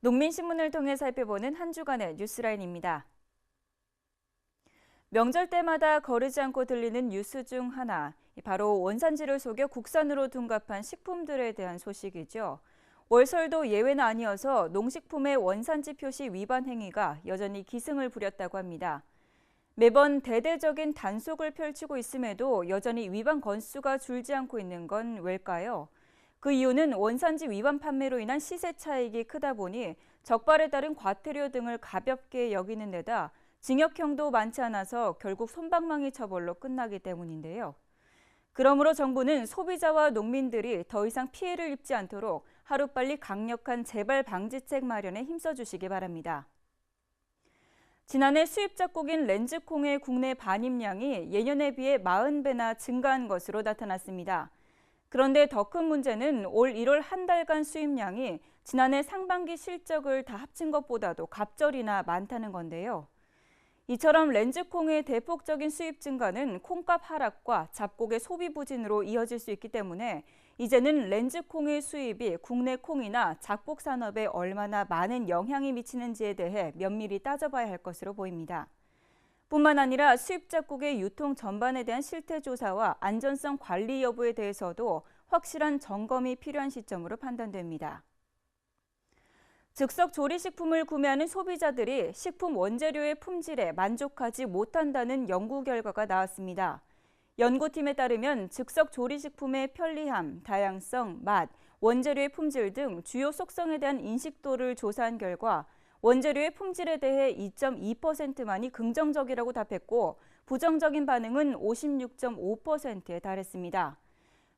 농민신문을 통해 살펴보는 한 주간의 뉴스라인입니다. 명절 때마다 거르지 않고 들리는 뉴스 중 하나, 바로 원산지를 속여 국산으로 둔갑한 식품들에 대한 소식이죠. 월설도 예외는 아니어서 농식품의 원산지 표시 위반 행위가 여전히 기승을 부렸다고 합니다. 매번 대대적인 단속을 펼치고 있음에도 여전히 위반 건수가 줄지 않고 있는 건 왜일까요? 그 이유는 원산지 위반 판매로 인한 시세 차익이 크다 보니 적발에 따른 과태료 등을 가볍게 여기는 데다 징역형도 많지 않아서 결국 솜방망이 처벌로 끝나기 때문인데요. 그러므로 정부는 소비자와 농민들이 더 이상 피해를 입지 않도록 하루빨리 강력한 재발 방지책 마련에 힘써주시기 바랍니다. 지난해 수입 작곡인 렌즈콩의 국내 반입량이 예년에 비해 40배나 증가한 것으로 나타났습니다. 그런데 더 큰 문제는 올 1월 한 달간 수입량이 지난해 상반기 실적을 다 합친 것보다도 갑절이나 많다는 건데요. 이처럼 렌즈콩의 대폭적인 수입 증가는 콩값 하락과 잡곡의 소비 부진으로 이어질 수 있기 때문에 이제는 렌즈콩의 수입이 국내 콩이나 잡곡 산업에 얼마나 많은 영향이 미치는지에 대해 면밀히 따져봐야 할 것으로 보입니다. 뿐만 아니라 수입 잡곡의 유통 전반에 대한 실태 조사와 안전성 관리 여부에 대해서도 확실한 점검이 필요한 시점으로 판단됩니다. 즉석 조리식품을 구매하는 소비자들이 식품 원재료의 품질에 만족하지 못한다는 연구 결과가 나왔습니다. 연구팀에 따르면 즉석 조리식품의 편리함, 다양성, 맛, 원재료의 품질 등 주요 속성에 대한 인식도를 조사한 결과 원재료의 품질에 대해 2.2%만이 긍정적이라고 답했고 부정적인 반응은 56.5%에 달했습니다.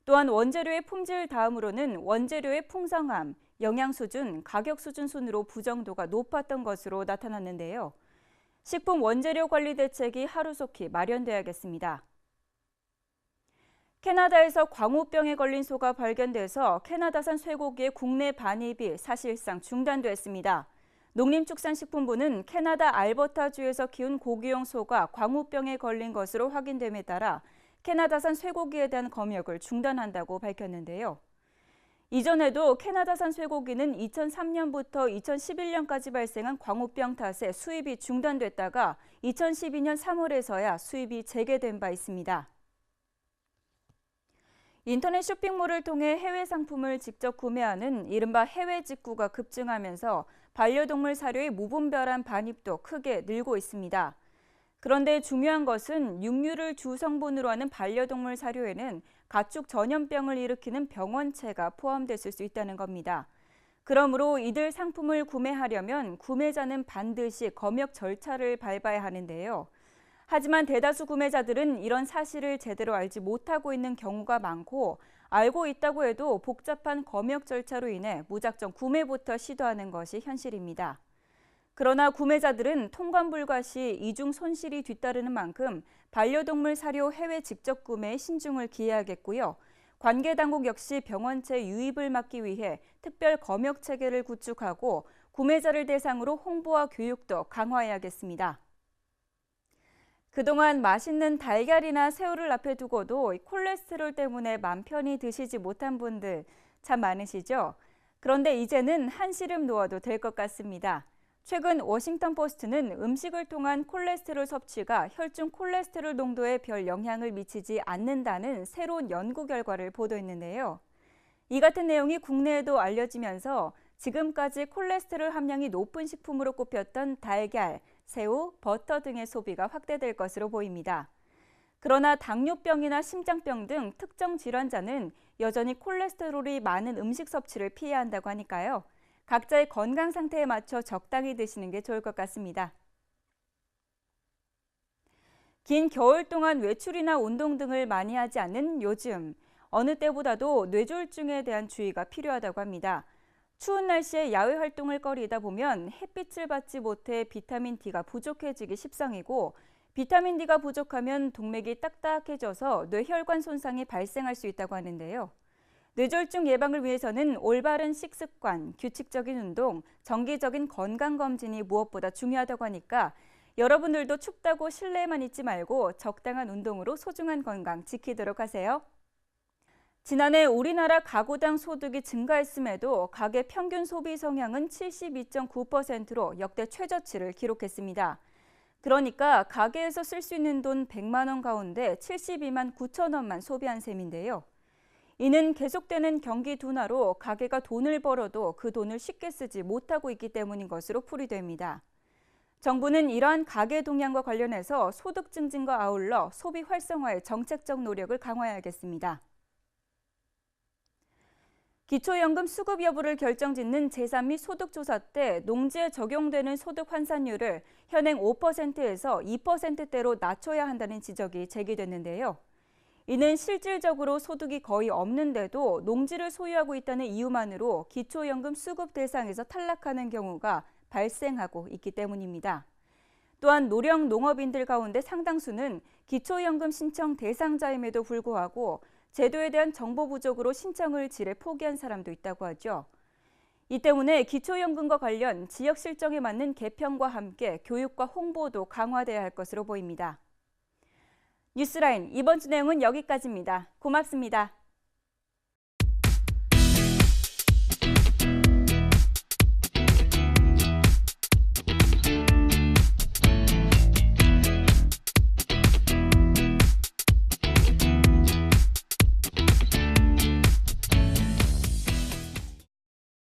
또한 원재료의 품질 다음으로는 원재료의 풍성함, 영양 수준, 가격 수준 순으로 부정도가 높았던 것으로 나타났는데요. 식품 원재료 관리 대책이 하루속히 마련돼야겠습니다. 캐나다에서 광우병에 걸린 소가 발견돼서 캐나다산 쇠고기의 국내 반입이 사실상 중단됐습니다. 농림축산식품부는 캐나다 알버타주에서 키운 고기용 소가 광우병에 걸린 것으로 확인됨에 따라 캐나다산 쇠고기에 대한 검역을 중단한다고 밝혔는데요. 이전에도 캐나다산 쇠고기는 2003년부터 2011년까지 발생한 광우병 탓에 수입이 중단됐다가 2012년 3월에서야 수입이 재개된 바 있습니다. 인터넷 쇼핑몰을 통해 해외 상품을 직접 구매하는 이른바 해외 직구가 급증하면서 반려동물 사료의 무분별한 반입도 크게 늘고 있습니다. 그런데 중요한 것은 육류를 주성분으로 하는 반려동물 사료에는 가축 전염병을 일으키는 병원체가 포함됐을 수 있다는 겁니다. 그러므로 이들 상품을 구매하려면 구매자는 반드시 검역 절차를 밟아야 하는데요. 하지만 대다수 구매자들은 이런 사실을 제대로 알지 못하고 있는 경우가 많고 알고 있다고 해도 복잡한 검역 절차로 인해 무작정 구매부터 시도하는 것이 현실입니다. 그러나 구매자들은 통관 불가 시 이중 손실이 뒤따르는 만큼 반려동물 사료 해외 직접 구매에 신중을 기해야겠고요. 관계 당국 역시 병원체 유입을 막기 위해 특별 검역 체계를 구축하고 구매자를 대상으로 홍보와 교육도 강화해야겠습니다. 그동안 맛있는 달걀이나 새우를 앞에 두고도 콜레스테롤 때문에 맘 편히 드시지 못한 분들 참 많으시죠? 그런데 이제는 한시름 놓아도 될 것 같습니다. 최근 워싱턴 포스트는 음식을 통한 콜레스테롤 섭취가 혈중 콜레스테롤 농도에 별 영향을 미치지 않는다는 새로운 연구 결과를 보도했는데요. 이 같은 내용이 국내에도 알려지면서 지금까지 콜레스테롤 함량이 높은 식품으로 꼽혔던 달걀, 새우, 버터 등의 소비가 확대될 것으로 보입니다. 그러나 당뇨병이나 심장병 등 특정 질환자는 여전히 콜레스테롤이 많은 음식 섭취를 피해야 한다고 하니까요. 각자의 건강 상태에 맞춰 적당히 드시는 게 좋을 것 같습니다. 긴 겨울 동안 외출이나 운동 등을 많이 하지 않는 요즘, 어느 때보다도 뇌졸중에 대한 주의가 필요하다고 합니다. 추운 날씨에 야외 활동을 거리다 보면 햇빛을 받지 못해 비타민 D가 부족해지기 십상이고 비타민 D가 부족하면 동맥이 딱딱해져서 뇌혈관 손상이 발생할 수 있다고 하는데요. 뇌졸중 예방을 위해서는 올바른 식습관, 규칙적인 운동, 정기적인 건강검진이 무엇보다 중요하다고 하니까 여러분들도 춥다고 실내에만 있지 말고 적당한 운동으로 소중한 건강 지키도록 하세요. 지난해 우리나라 가구당 소득이 증가했음에도 가계 평균 소비 성향은 72.9%로 역대 최저치를 기록했습니다. 그러니까 가계에서 쓸 수 있는 돈 100만 원 가운데 72만 9천 원만 소비한 셈인데요. 이는 계속되는 경기 둔화로 가계가 돈을 벌어도 그 돈을 쉽게 쓰지 못하고 있기 때문인 것으로 풀이됩니다. 정부는 이러한 가계 동향과 관련해서 소득 증진과 아울러 소비 활성화의 정책적 노력을 강화해야겠습니다. 기초연금 수급 여부를 결정짓는 제3 및 소득조사 때 농지에 적용되는 소득 환산율을 현행 5%에서 2%대로 낮춰야 한다는 지적이 제기됐는데요. 이는 실질적으로 소득이 거의 없는데도 농지를 소유하고 있다는 이유만으로 기초연금 수급 대상에서 탈락하는 경우가 발생하고 있기 때문입니다. 또한 노령 농업인들 가운데 상당수는 기초연금 신청 대상자임에도 불구하고 제도에 대한 정보 부족으로 신청을 지레 포기한 사람도 있다고 하죠. 이 때문에 기초연금과 관련 지역 실정에 맞는 개편과 함께 교육과 홍보도 강화돼야 할 것으로 보입니다. 뉴스라인 이번 주 내용은 여기까지입니다. 고맙습니다.